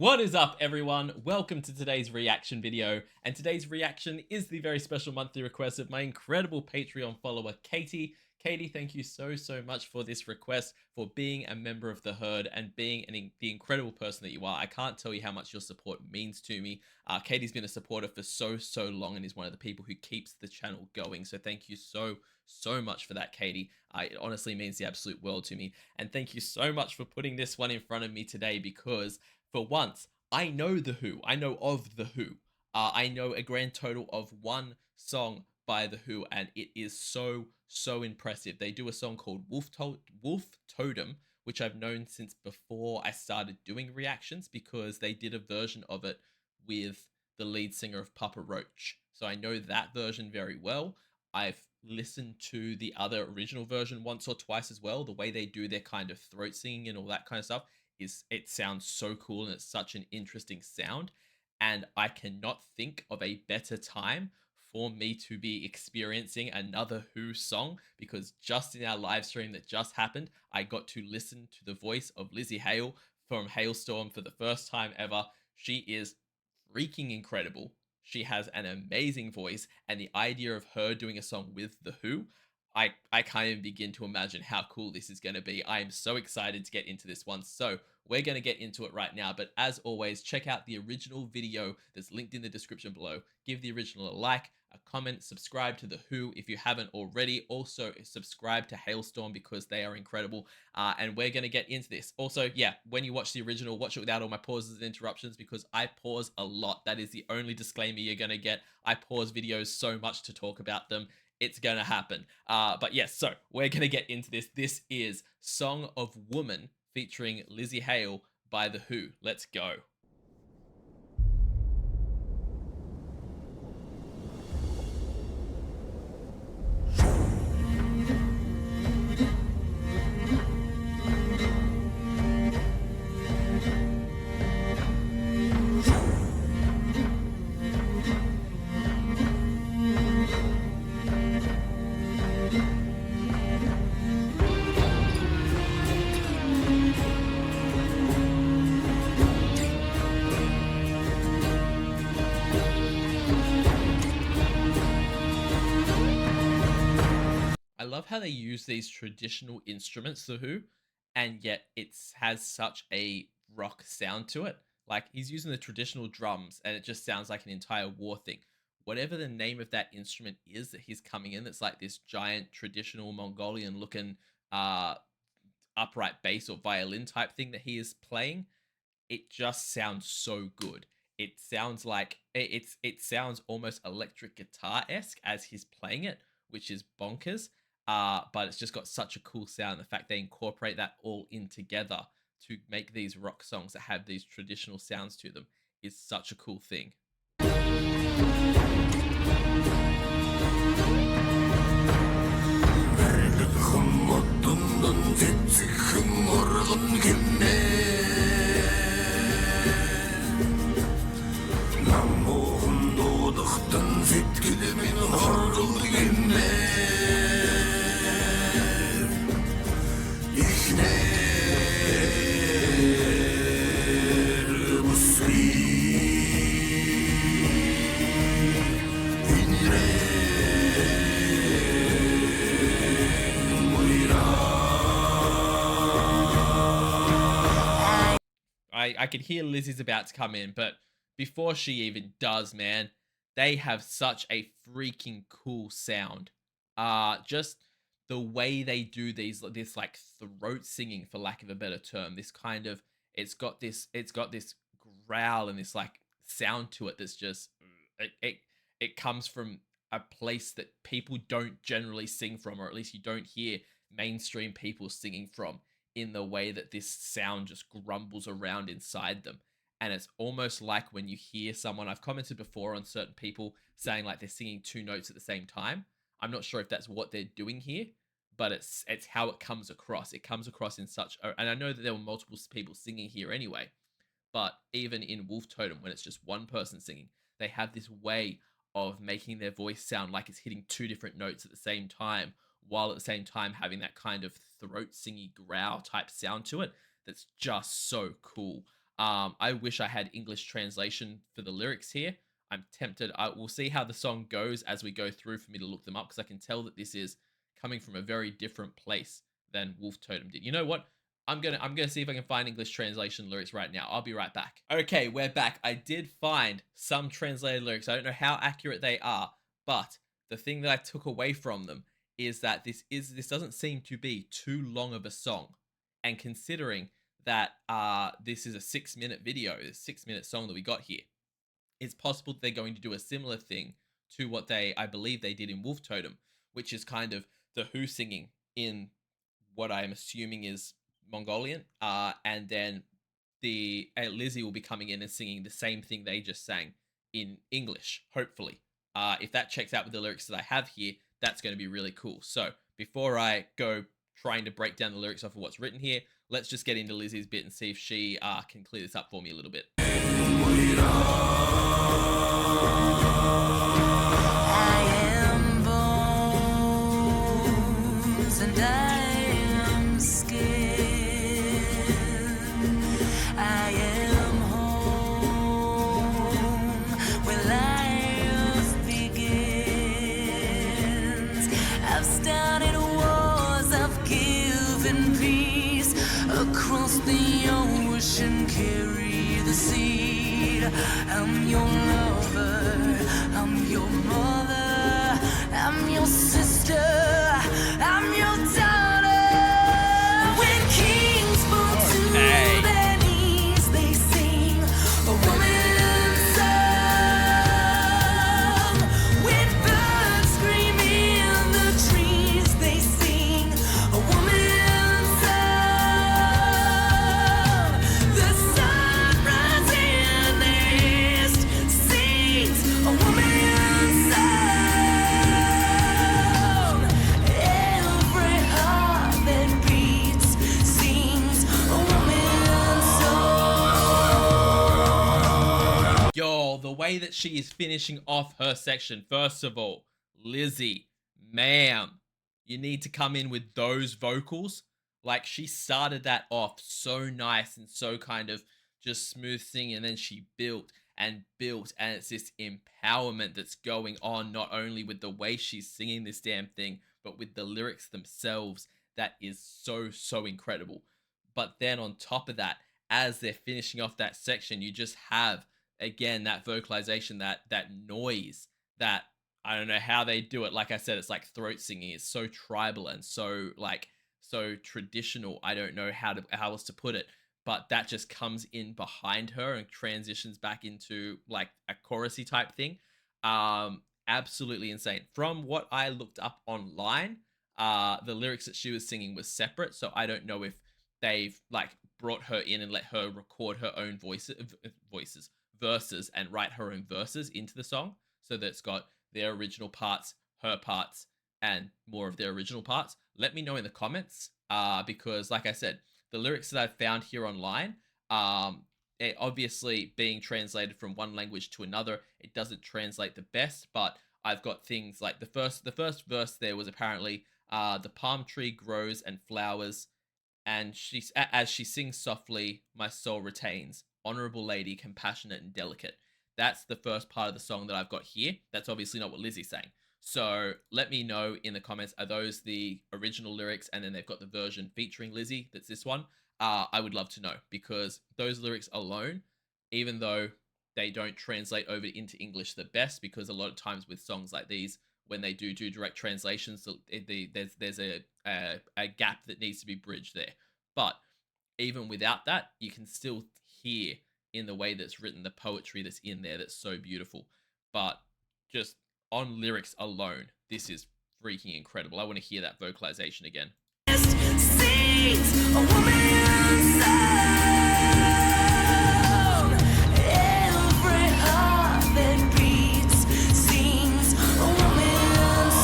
What is up, everyone? Welcome to today's reaction video. And today's reaction is the very special monthly request of my incredible Patreon follower, Katie. Katie, thank you so much for this request, for being a member of the herd and being the incredible person that you are. I can't tell you how much your support means to me. Katie's been a supporter for so long and is one of the people who keeps the channel going. So thank you so much for that, Katie. It honestly means the absolute world to me. And thank you so much for putting this one in front of me today because for once, I know The Who. I know of The Who. I know a grand total of one song by The Who, and it is so impressive. They do a song called Wolf Totem, which I've known since before I started doing reactions because they did a version of it with the lead singer of Papa Roach. So I know that version very well. I've listened to the other original version once or twice as well. The way they do their kind of throat singing and all that kind of stuff it sounds so cool and it's such an interesting sound. And I cannot think of a better time for me to be experiencing another Who song because just in our live stream that just happened, I got to listen to the voice of Lzzy Hale from Hailstorm for the first time ever. She is freaking incredible. She has an amazing voice, and the idea of her doing a song with The Who, I can't even begin to imagine how cool this is going to be. I am so excited to get into this one. So we're going to get into it right now. But as always, check out the original video that's linked in the description below. Give the original a like, a comment, subscribe to The Who if you haven't already. Also, subscribe to Hailstorm because they are incredible. And we're going to get into this. Also, yeah, when you watch the original, watch it without all my pauses and interruptions because I pause a lot. That is the only disclaimer you're going to get. I pause videos so much to talk about them. It's going to happen. But yes, so we're going to get into this. This is Song of Woman featuring Lzzy Hale by The Who. Let's go. I love how they use these traditional instruments, The Who, and yet it has such a rock sound to it. Like he's using the traditional drums, and it just sounds like an entire war thing. Whatever the name of that instrument is that he's coming in, that's like this giant traditional Mongolian looking uh upright bass or violin type thing that he is playing, it just sounds so good. It sounds like it sounds almost electric guitar esque as he's playing it, which is bonkers. But it's just got such a cool sound. The fact they incorporate that all in together to make these rock songs that have these traditional sounds to them is such a cool thing. I could hear Lizzie's about to come in, but before she even does, man, they have such a freaking cool sound. Just the way they do this like throat singing, for lack of a better term, this kind of it's got this growl and this like sound to it that's just it comes from a place that people don't generally sing from, or at least you don't hear mainstream people singing from in the way that this sound just grumbles around inside them. And it's almost like when you hear someone, I've commented before on certain people saying like they're singing two notes at the same time. I'm not sure if that's what they're doing here, but it's how it comes across. It comes across in such and I know that there were multiple people singing here anyway, but even in Wolf Totem, when it's just one person singing, they have this way of making their voice sound like it's hitting two different notes at the same time, while at the same time having that kind of throat singy growl type sound to it. That's just so cool. I wish I had English translation for the lyrics here. I'm tempted. I will see how the song goes as we go through for me to look them up, because I can tell that this is coming from a very different place than Wolf Totem did. You know what? I'm gonna see if I can find English translation lyrics right now. I'll be right back. Okay, we're back. I did find some translated lyrics. I don't know how accurate they are, but the thing that I took away from them is that this doesn't seem to be too long of a song. And considering that this is a 6-minute video, a 6-minute song that we got here, it's possible that they're going to do a similar thing to what I believe they did in Wolf Totem, which is kind of the Who singing in what I am assuming is Mongolian, and then the Lzzy will be coming in and singing the same thing they just sang in English, hopefully. If that checks out with the lyrics that I have here, that's going to be really cool. So before I go trying to break down the lyrics off of what's written here, let's just get into Lizzy's bit and see if she can clear this up for me a little bit. Across the ocean, carry the seed. I'm your lover, I'm your mother, I'm your sister, I'm your daughter. When kings fall to their knees, they sing a woman's song. When birds scream in the trees, they sing a woman's song. The sunrise in the east sings a woman's song. Every heart that beats sings a woman's song. Yo, the way that she is finishing off her section. First of all, Lzzy, ma'am, you need to come in with those vocals. Like, she started that off so nice and so kind of just smooth singing, and then she built and built, and it's this empowerment that's going on, not only with the way she's singing this damn thing, but with the lyrics themselves. That is so, so incredible. But then on top of that, as they're finishing off that section, you just have, again, that vocalization, that noise, that I don't know how they do it. Like I said, it's like throat singing. It's so tribal and so so traditional. I don't know how else to put it, but that just comes in behind her and transitions back into like a chorusy type thing. Absolutely insane. From what I looked up online, the lyrics that she was singing was separate, so I don't know if they've like brought her in and let her record her own verses, and write her own verses into the song, so that it's got their original parts, her parts, and more of their original parts. Let me know in the comments, because like I said, the lyrics that I've found here online, it obviously being translated from one language to another, it doesn't translate the best, but I've got things like the first verse there was apparently the palm tree grows and flowers, and as she sings softly, my soul retains, honorable lady, compassionate and delicate. That's the first part of the song that I've got here. That's obviously not what Lzzy's saying. So let me know in the comments, are those the original lyrics and then they've got the version featuring Lzzy, that's this one? I would love to know, because those lyrics alone, even though they don't translate over into English the best, because a lot of times with songs like these, when they do direct translations, there's a gap that needs to be bridged there. But even without that, you can still hear in the way that's written the poetry that's in there that's so beautiful. But just on lyrics alone, this is freaking incredible. I want to hear that vocalization again. Sings a woman's song. Every heart that beats sings a woman's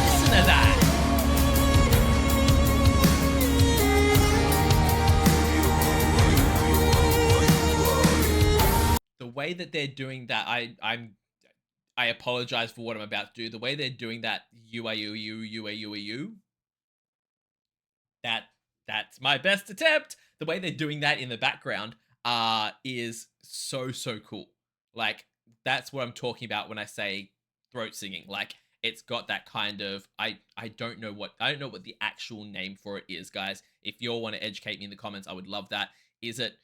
Listen to that. way that they're doing that, I apologize for what I'm about to do. The way they're doing that, you, that that's my best attempt. The way they're doing that in the background is so cool. Like that's what I'm talking about when I say throat singing. Like it's got that kind of I don't know what the actual name for it is, guys. If you all want to educate me in the comments, I would love that. Is it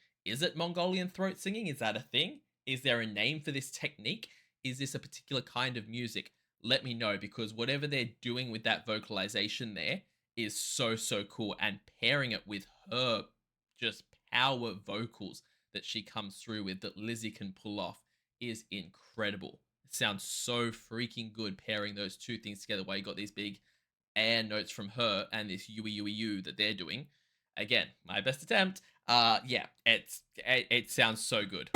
Mongolian throat singing? Is that a thing? Is there a name for this technique? Is this a particular kind of music? Let me know, because whatever they're doing with that vocalization there is so cool, and pairing it with her just power vocals that she comes through with, that Lzzy can pull off, is incredible. It sounds so freaking good pairing those two things together, while you got these big air notes from her and this you that they're doing. Again, my best attempt. Yeah, it sounds so good.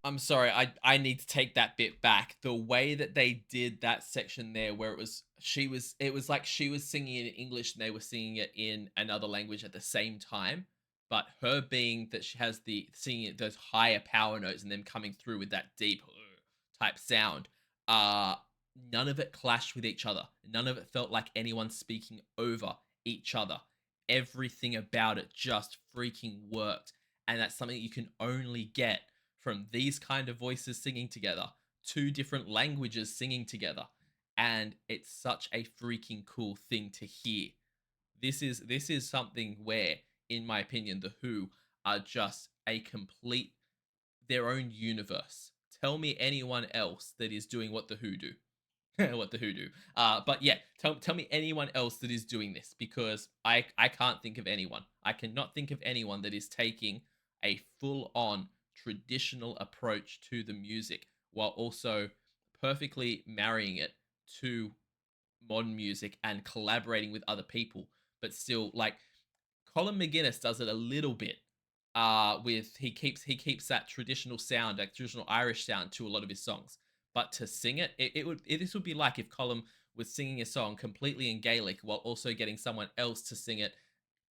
I'm sorry, I need to take that bit back. The way that they did that section there, where it was like she was singing it in English and they were singing it in another language at the same time, but her being that she has the singing those higher power notes and them coming through with that deep type sound, none of it clashed with each other. None of it felt like anyone speaking over each other. Everything about it just freaking worked, and that's something you can only get from these kind of voices singing together, two different languages singing together, and it's such a freaking cool thing to hear. This is something where, in my opinion, the Who are just a complete their own universe. Tell me anyone else that is doing what the Who do. What the Who do. But yeah, tell me anyone else that is doing this, because I can't think of anyone. I cannot think of anyone that is taking a full-on traditional approach to the music while also perfectly marrying it to modern music and collaborating with other people, but still, like, Colin McGuinness does it a little bit with he keeps that traditional sound, that traditional Irish sound to a lot of his songs, but to sing this would be like if Colin was singing a song completely in Gaelic while also getting someone else to sing it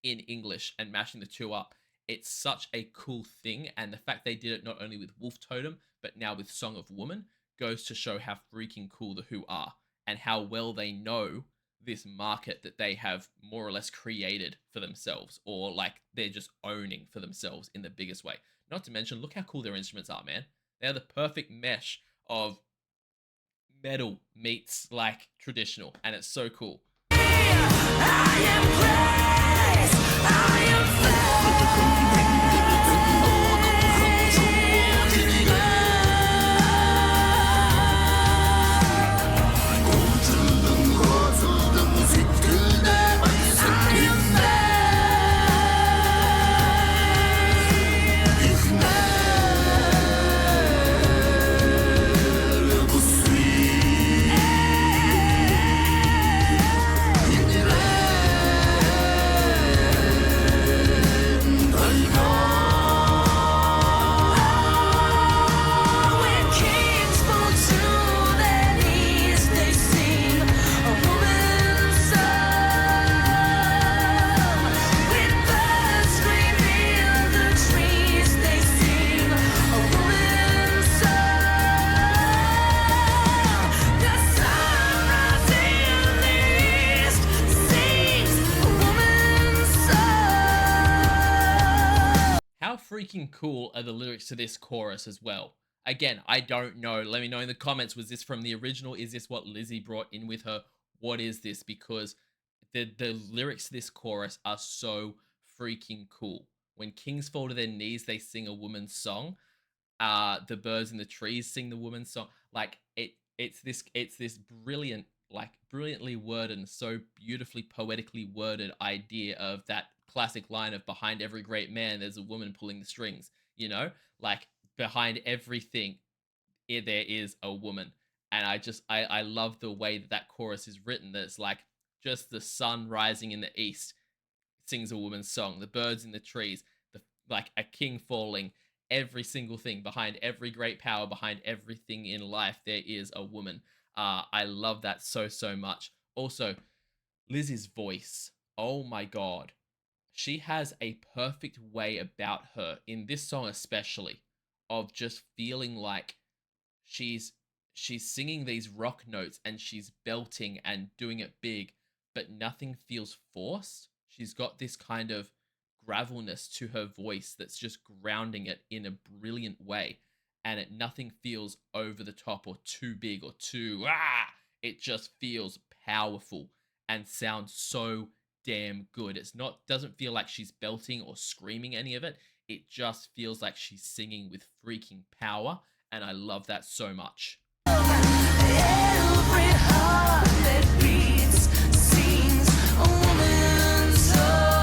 in English and mashing the two up. It's such a cool thing, and the fact they did it not only with Wolf Totem, but now with Song of Woman, goes to show how freaking cool the Who are, and how well they know this market that they have more or less created for themselves, or like they're just owning for themselves in the biggest way. Not to mention, look how cool their instruments are, man. They're the perfect mesh of metal meets like traditional, and it's so cool. I am praised, I am freaking cool are the lyrics to this chorus as well? Again, I don't know. Let me know in the comments. Was this from the original? Is this what Lzzy brought in with her? What is this? Because the lyrics to this chorus are so freaking cool. When kings fall to their knees, they sing a woman's song. The birds in the trees sing the woman's song. Like it's this brilliant, like brilliantly worded and so beautifully poetically worded idea of that classic line of behind every great man there's a woman pulling the strings, you know? Like behind everything there is a woman. And I love the way that that chorus is written, that it's like just the sun rising in the east sings a woman's song, the birds in the trees, the like a king falling, every single thing behind every great power, behind everything in life there is a woman. I love that so much. Also, Lizzy's voice, oh my god, she has a perfect way about her in this song especially, of just feeling like she's she's singing these rock notes and she's belting and doing it big, but nothing feels forced. She's got this kind of gravelness to her voice that's just grounding it in a brilliant way, and nothing feels over the top or too big or too it just feels powerful and sounds so damn good. It's not Doesn't feel like she's belting or screaming any of it. It just feels like she's singing with freaking power, and I love that so much. Every heart that beats sings a woman's song.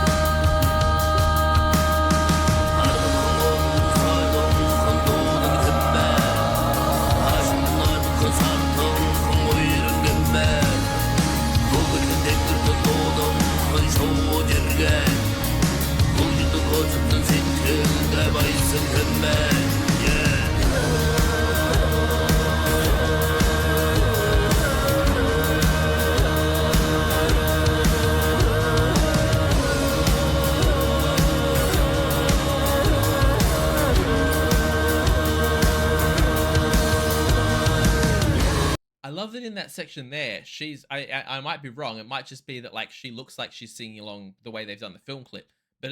I love that in that section there, I might be wrong. It might just be that like she looks like she's singing along the way they've done the film clip, but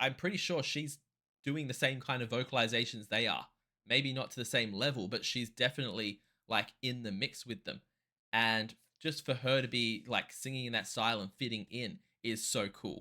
I'm pretty sure she's doing the same kind of vocalizations they are. Maybe not to the same level, but she's definitely like in the mix with them. And just for her to be like singing in that style and fitting in is so cool.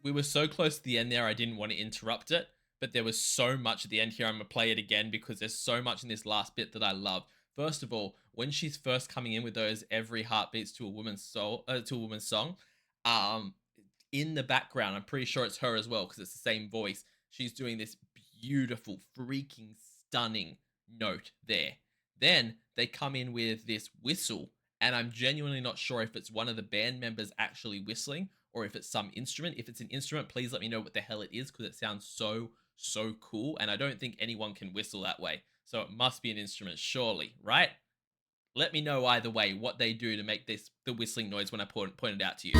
We were so close to the end there, I didn't want to interrupt it, but there was so much at the end here. I'm going to play it again because there's so much in this last bit that I love. First of all, when she's first coming in with those every heart beats to a woman's soul, to a woman's song, in the background, I'm pretty sure it's her as well because it's the same voice. She's doing this beautiful, freaking stunning note there. Then they come in with this whistle, and I'm genuinely not sure if it's one of the band members actually whistling or if it's some instrument. If it's an instrument, please let me know what the hell it is because it sounds so cool, and I don't think anyone can whistle that way. So it must be an instrument, surely, right? Let me know either way what they do to make this the whistling noise when I point it out to you.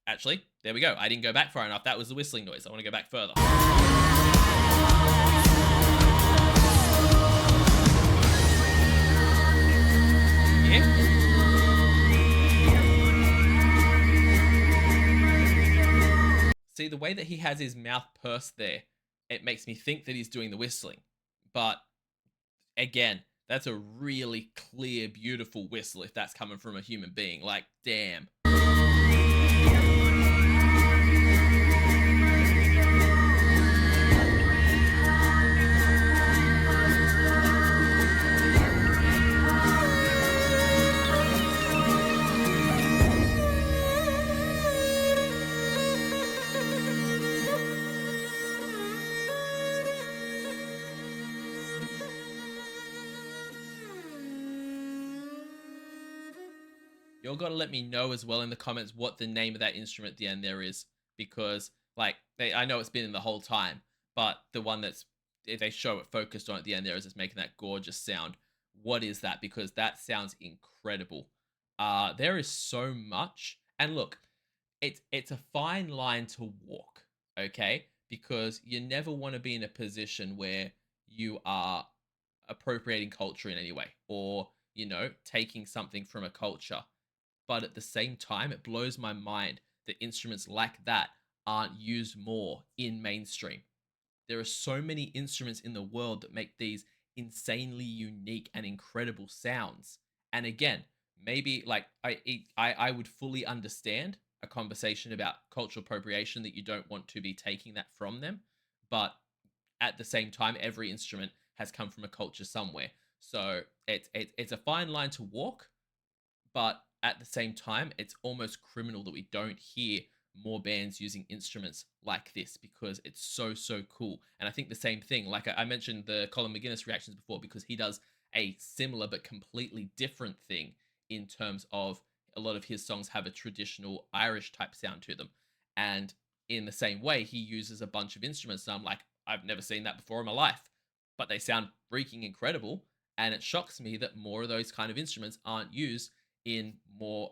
Actually, there we go. I didn't go back far enough. That was the whistling noise. I want to go back further. Yeah. See, the way that he has his mouth pursed there, it makes me think that he's doing the whistling. But again, that's a really clear, beautiful whistle if that's coming from a human being. Like, damn. you're gonna let me know as well in the comments what the name of that instrument at the end there is, because like I know it's been in the whole time, but the one that's they show it focused on at the end there is just making that gorgeous sound. What is that? Because that sounds incredible. There is so much, and look, it's a fine line to walk, okay? Because you never want to be in a position where you are appropriating culture in any way, or taking something from a culture. But at the same time, it blows my mind that instruments like that aren't used more in mainstream. There are so many instruments in the world that make these insanely unique and incredible sounds. And again, maybe like I would fully understand a conversation about cultural appropriation, that you don't want to be taking that from them, but at the same time, every instrument has come from a culture somewhere. So it's a fine line to walk, but at the same time, it's almost criminal that we don't hear more bands using instruments like this, because it's so cool. And I think the same thing, like I mentioned the Colin McGuinness reactions before, because he does a similar but completely different thing in terms of a lot of his songs have a traditional Irish type sound to them. And in the same way, he uses a bunch of instruments. And I'm like, I've never seen that before in my life, but they sound freaking incredible. And it shocks me that more of those kind of instruments aren't used in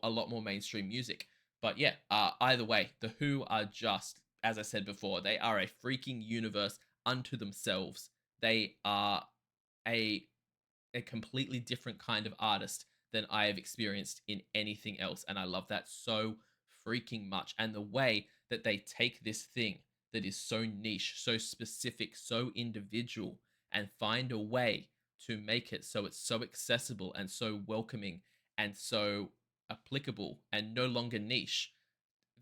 a lot more mainstream music. But yeah, either way, the Who are just, as I said before, they are a freaking universe unto themselves. They are a a completely different kind of artist than I have experienced in anything else. And I love that so freaking much. And the way that they take this thing that is so niche, so specific, so individual, and find a way to make it so it's so accessible and so welcoming and so applicable and no longer niche,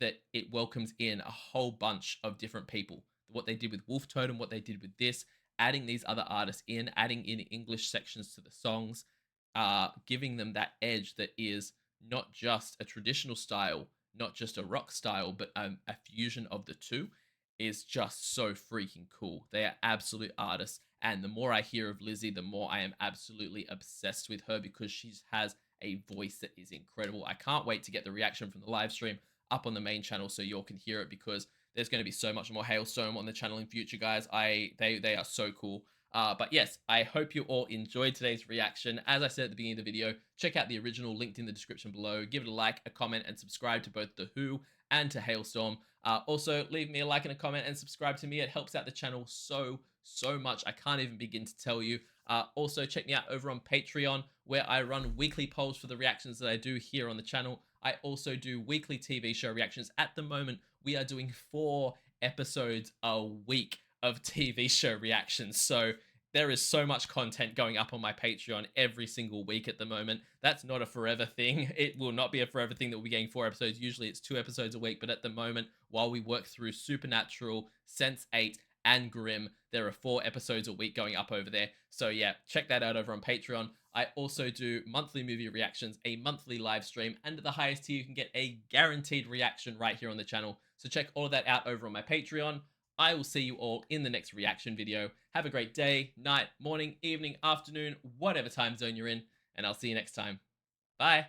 that it welcomes in a whole bunch of different people. What they did with Wolf Totem, what they did with this, adding these other artists in, adding in English sections to the songs, giving them that edge that is not just a traditional style, not just a rock style, but a fusion of the two, is just so freaking cool. They are absolute artists. And the more I hear of Lzzy, the more I am absolutely obsessed with her, because she has a voice that is incredible. I can't wait to get the reaction from the live stream up on the main channel so you all can hear it, because there's going to be so much more Hailstorm on the channel in future, guys. They are so cool. But yes, I hope you all enjoyed today's reaction. As I said at the beginning of the video, check out the original linked in the description below. Give it a like, a comment, and subscribe to both The Who and to Hailstorm. Also, leave me a like and a comment and subscribe to me. It helps out the channel so much. I can't even begin to tell you. Also, check me out over on Patreon, where I run weekly polls for the reactions that I do here on the channel. I also do weekly TV show reactions. At the moment, we are doing 4 episodes a week of TV show reactions. So there is so much content going up on my Patreon every single week at the moment. That's not a forever thing. It will not be a forever thing that we'll be getting 4 episodes. Usually it's 2 episodes a week. But at the moment, while we work through Supernatural, Sense8, and Grimm, there are 4 episodes a week going up over there. So yeah, check that out over on Patreon. I also do monthly movie reactions, a monthly live stream, and at the highest tier, you can get a guaranteed reaction right here on the channel. So check all of that out over on my Patreon. I will see you all in the next reaction video. Have a great day, night, morning, evening, afternoon, whatever time zone you're in, and I'll see you next time. Bye.